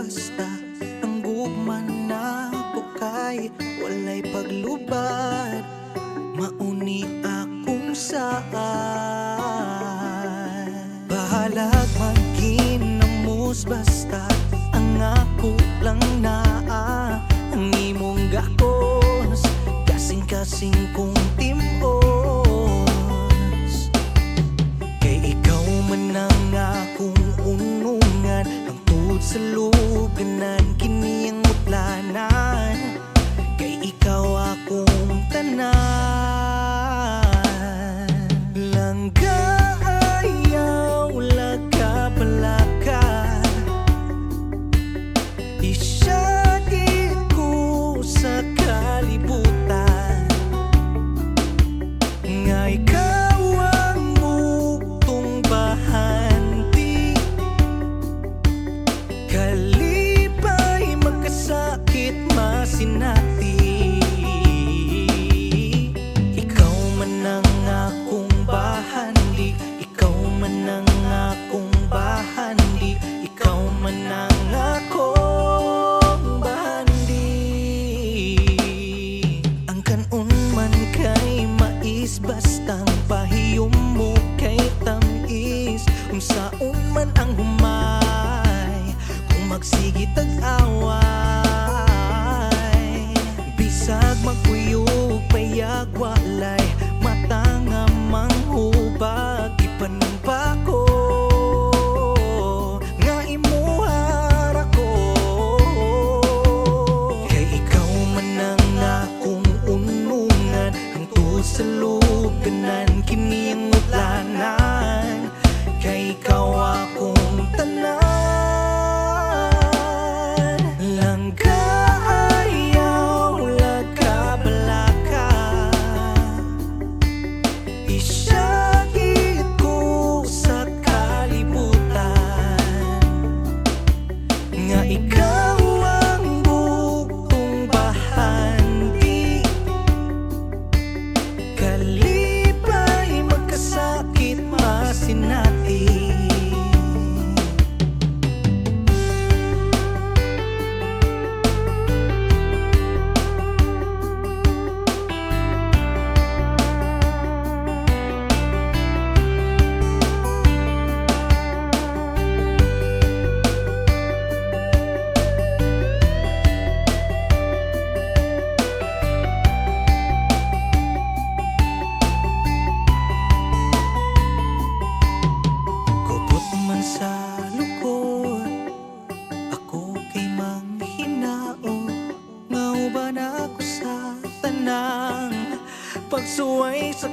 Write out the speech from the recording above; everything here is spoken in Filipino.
basta ang gugman na bukay walay paglubad mauni akong saan. Bahalag maghinamos basta ang ako lang naa ang imong gakos kasing-kasing kong timos. Kay ikaw man ang akong unungan ang tuod sa luganan kini ang mutlanan. Kay ikaw akong tanan. Langga ayaw laka palaka isyagit ko sa kalibutan nga ikaw ang muktong bahanti kalipay magkasakit masinati. Ikaw man ang akong bahandi, ikaw man ang akong bahandi, ikaw man ang akong bahandi. Ang kanon man kay mais bastang pahiyom mo kay tamis unsaon man ang humay kung magsige tag-away. Bisag magkuyog payag walay matanga manghubag ipanumpa ko nga imuhar ako. Kay ikaw man ang akong unungan ang tuod sa luganan kini ang mutlanan. Kay ikaw akong tanan. Langga ayaw laka balaka isyagit ko sa kalibutan nga ikaw ang buktong bahanti kalipay magkasakit masinati. Kubot man sa lukod ako kay manghinao nga uban ako sa tanang pagsuway sa